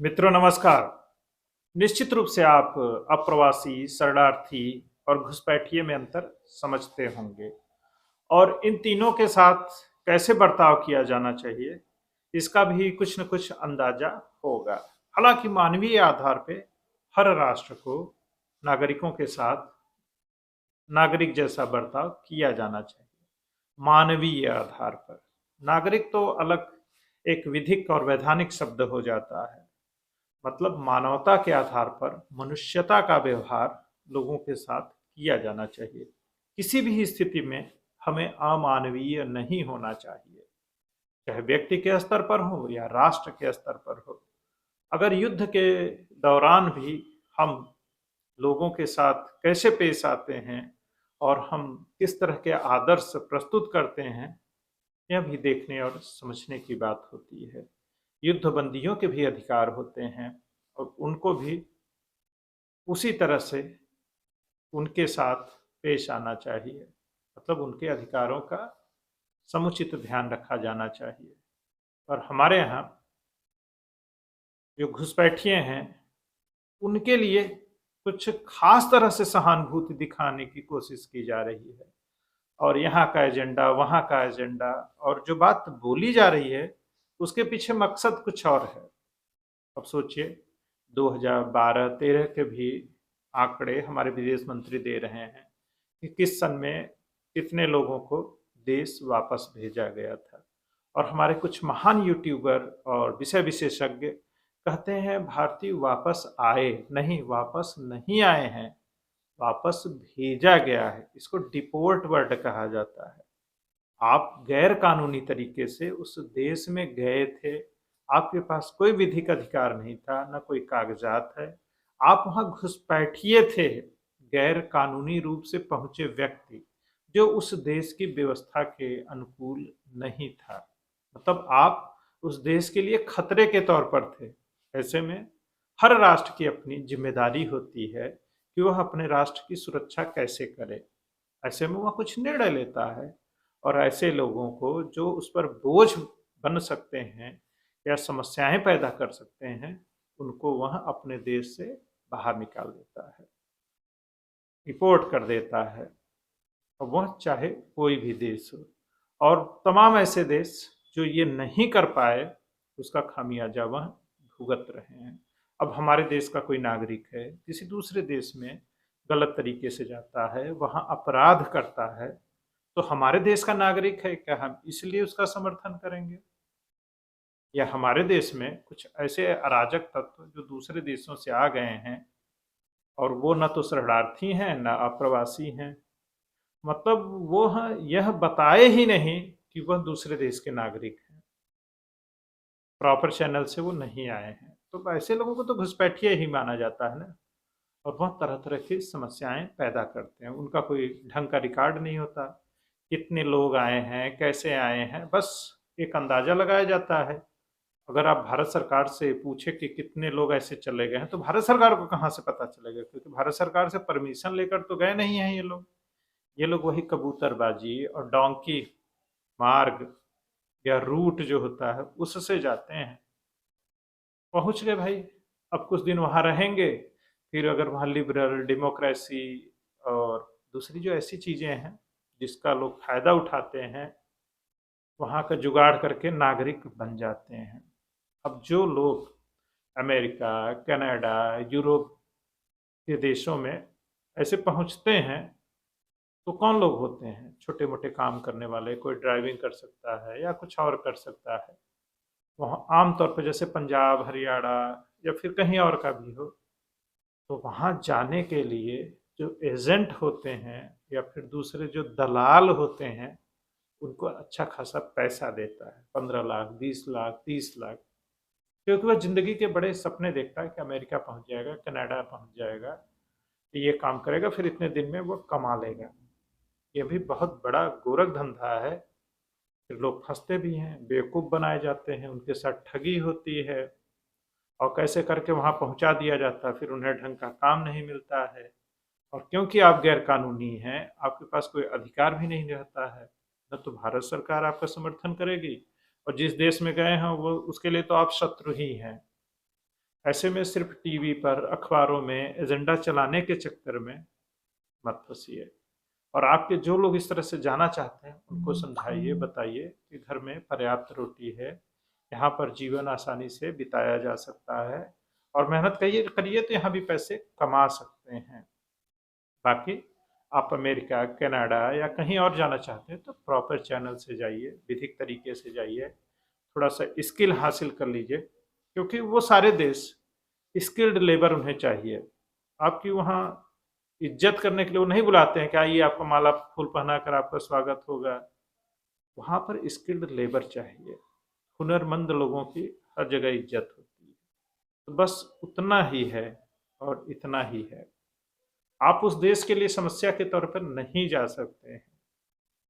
मित्रों नमस्कार। निश्चित रूप से आप अप्रवासी, शरणार्थी और घुसपैठिए में अंतर समझते होंगे और इन तीनों के साथ कैसे बर्ताव किया जाना चाहिए, इसका भी कुछ न कुछ अंदाजा होगा। हालांकि मानवीय आधार पे हर राष्ट्र को नागरिकों के साथ नागरिक जैसा बर्ताव किया जाना चाहिए। मानवीय आधार पर नागरिक तो अलग एक विधिक और वैधानिक शब्द हो जाता है। मतलब मानवता के आधार पर मनुष्यता का व्यवहार लोगों के साथ किया जाना चाहिए। किसी भी स्थिति में हमें अमानवीय नहीं होना चाहिए, चाहे व्यक्ति के स्तर पर हो या राष्ट्र के स्तर पर हो। अगर युद्ध के दौरान भी हम लोगों के साथ कैसे पेश आते हैं और हम किस तरह के आदर्श प्रस्तुत करते हैं, यह भी देखने और समझने की बात होती है। युद्धबंदियों के भी अधिकार होते हैं और उनको भी उसी तरह से उनके साथ पेश आना चाहिए। मतलब उनके अधिकारों का समुचित ध्यान रखा जाना चाहिए। और हमारे यहाँ जो घुसपैठिए हैं, उनके लिए कुछ खास तरह से सहानुभूति दिखाने की कोशिश की जा रही है और यहाँ का एजेंडा, वहाँ का एजेंडा, और जो बात बोली जा रही है उसके पीछे मकसद कुछ और है। अब सोचिए, 2012-13 के भी आंकड़े हमारे विदेश मंत्री दे रहे हैं कि किस सन में कितने लोगों को देश वापस भेजा गया था। और हमारे कुछ महान यूट्यूबर और विषय विशेषज्ञ कहते हैं भारतीय वापस आए नहीं, वापस नहीं आए हैं, वापस भेजा गया है। इसको डिपोर्ट वर्ड कहा जाता है। आप गैर कानूनी तरीके से उस देश में गए थे, आपके पास कोई विधिक अधिकार नहीं था, ना कोई कागजात है, आप वहां घुसपैठिए थे, गैर कानूनी रूप से पहुंचे व्यक्ति जो उस देश की व्यवस्था के अनुकूल नहीं था। मतलब आप उस देश के लिए खतरे के तौर पर थे। ऐसे में हर राष्ट्र की अपनी जिम्मेदारी होती है कि वह अपने राष्ट्र की सुरक्षा कैसे करे। ऐसे में वह कुछ निर्णय लेता है और ऐसे लोगों को जो उस पर बोझ बन सकते हैं या समस्याएं पैदा कर सकते हैं, उनको वह अपने देश से बाहर निकाल देता है, रिपोर्ट कर देता है। अब वह चाहे कोई भी देश हो, और तमाम ऐसे देश जो ये नहीं कर पाए, उसका खामियाजा वह भुगत रहे हैं। अब हमारे देश का कोई नागरिक है, किसी दूसरे देश में गलत तरीके से जाता है, वहाँ अपराध करता है, तो हमारे देश का नागरिक है क्या हम इसलिए उसका समर्थन करेंगे? या हमारे देश में कुछ ऐसे अराजक तत्व जो दूसरे देशों से आ गए हैं और वो न तो शरणार्थी हैं न अप्रवासी हैं, मतलब वो यह बताए ही नहीं कि वह दूसरे देश के नागरिक हैं, प्रॉपर चैनल से वो नहीं आए हैं, तो ऐसे लोगों को तो घुसपैठिए ही माना जाता है ना। और वह तरह तरह की समस्याएं पैदा करते हैं। उनका कोई ढंग का रिकॉर्ड नहीं होता, कितने लोग आए हैं, कैसे आए हैं, बस एक अंदाजा लगाया जाता है। अगर आप भारत सरकार से पूछे कि कितने लोग ऐसे चले गए हैं, तो भारत सरकार को कहाँ से पता चलेगा, क्योंकि भारत सरकार से परमिशन लेकर तो गए नहीं हैं ये लोग वही कबूतरबाजी और डोंकी मार्ग या रूट जो होता है उससे जाते हैं। पहुंच गए भाई, अब कुछ दिन वहां रहेंगे, फिर अगर वहाँ लिबरल डेमोक्रेसी और दूसरी जो ऐसी चीज़ें हैं जिसका लोग फायदा उठाते हैं, वहाँ का जुगाड़ करके नागरिक बन जाते हैं। अब जो लोग अमेरिका, कनाडा, यूरोप के देशों में ऐसे पहुँचते हैं, तो कौन लोग होते हैं? छोटे मोटे काम करने वाले, कोई ड्राइविंग कर सकता है या कुछ और कर सकता है। वहाँ आमतौर पर जैसे पंजाब, हरियाणा या फिर कहीं और का भी हो, तो वहाँ जाने के लिए जो एजेंट होते हैं या फिर दूसरे जो दलाल होते हैं, उनको अच्छा खासा पैसा देता है, 15 लाख, 20 लाख, 30 लाख, क्योंकि वह जिंदगी के बड़े सपने देखता है कि अमेरिका पहुंच जाएगा, कनाडा पहुंच जाएगा, ये काम करेगा, फिर इतने दिन में वो कमा लेगा। ये भी बहुत बड़ा गोरख धंधा है। फिर लोग फंसते भी हैं, बेवकूफ़ बनाए जाते हैं, उनके साथ ठगी होती है और कैसे करके वहाँ पहुँचा दिया जाता है, फिर उन्हें ढंग का काम नहीं मिलता है। और क्योंकि आप गैर कानूनी हैं, आपके पास कोई अधिकार भी नहीं रहता है, न तो भारत सरकार आपका समर्थन करेगी और जिस देश में गए हैं वो उसके लिए तो आप शत्रु ही हैं। ऐसे में सिर्फ टीवी पर, अखबारों में एजेंडा चलाने के चक्कर में मत फंसिए। और आपके जो लोग इस तरह से जाना चाहते हैं उनको समझाइए, बताइए कि घर में पर्याप्त रोटी है, यहाँ पर जीवन आसानी से बिताया जा सकता है, और मेहनत करिए करिए तो यहाँ भी पैसे कमा सकते हैं। बाकी आप अमेरिका, कनाडा या कहीं और जाना चाहते हैं तो प्रॉपर चैनल से जाइए, विधिक तरीके से जाइए, थोड़ा सा स्किल हासिल कर लीजिए, क्योंकि वो सारे देश स्किल्ड लेबर उन्हें चाहिए। आपकी वहाँ इज्जत करने के लिए वो नहीं बुलाते हैं कि आइए आपको माला फूल पहना कर आपका स्वागत होगा। वहाँ पर स्किल्ड लेबर चाहिए, हुनरमंद लोगों की हर जगह इज्जत होती है। तो बस उतना ही है और इतना ही है। आप उस देश के लिए समस्या के तौर पर नहीं जा सकते हैं।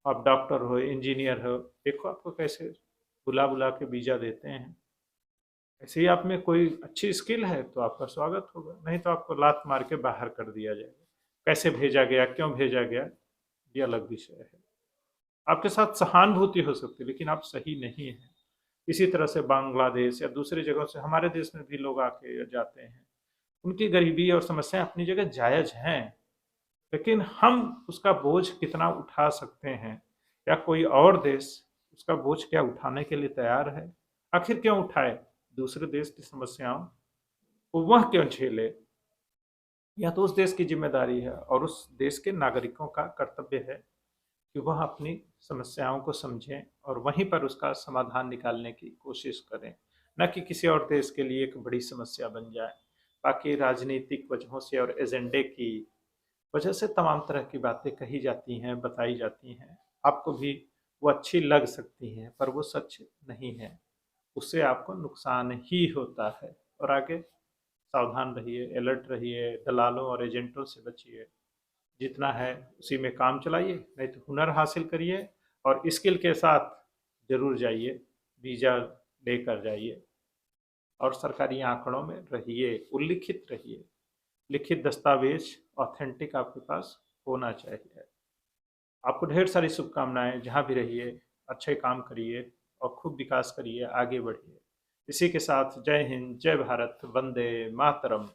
आप डॉक्टर हो, इंजीनियर हो, देखो आपको कैसे बुला बुला के वीजा देते हैं। ऐसे ही आप में कोई अच्छी स्किल है तो आपका स्वागत होगा, नहीं तो आपको लात मार के बाहर कर दिया जाएगा। कैसे भेजा गया, क्यों भेजा गया, ये अलग विषय है। आपके साथ सहानुभूति हो सकती है लेकिन आप सही नहीं हैं। इसी तरह से बांग्लादेश या दूसरी जगहों से हमारे देश में भी लोग आके जाते हैं। उनकी गरीबी और समस्याएं अपनी जगह जायज हैं, लेकिन हम उसका बोझ कितना उठा सकते हैं, या कोई और देश उसका बोझ क्या उठाने के लिए तैयार है? आखिर क्यों उठाए? दूसरे देश की समस्याओं को वह क्यों झेले? यह तो उस देश की जिम्मेदारी है और उस देश के नागरिकों का कर्तव्य है कि वह अपनी समस्याओं को समझें और वहीं पर उसका समाधान निकालने की कोशिश करें, न कि किसी और देश के लिए एक बड़ी समस्या बन जाए। बाकी राजनीतिक वजहों से और एजेंडे की वजह से तमाम तरह की बातें कही जाती हैं, बताई जाती हैं। आपको भी वो अच्छी लग सकती हैं पर वो सच नहीं है, उससे आपको नुकसान ही होता है। और आगे सावधान रहिए, अलर्ट रहिए, दलालों और एजेंटों से बचिए। जितना है उसी में काम चलाइए, नहीं तो हुनर हासिल करिए और स्किल के साथ जरूर जाइए, वीज़ा लेकर जाइए। और सरकारी आंकड़ों में रहिए, उल्लिखित रहिए, लिखित दस्तावेज ऑथेंटिक आपके पास होना चाहिए। आपको ढेर सारी शुभकामनाएं, जहाँ भी रहिए अच्छे काम करिए और खूब विकास करिए, आगे बढ़िए। इसी के साथ जय हिंद, जय भारत, वंदे मातरम।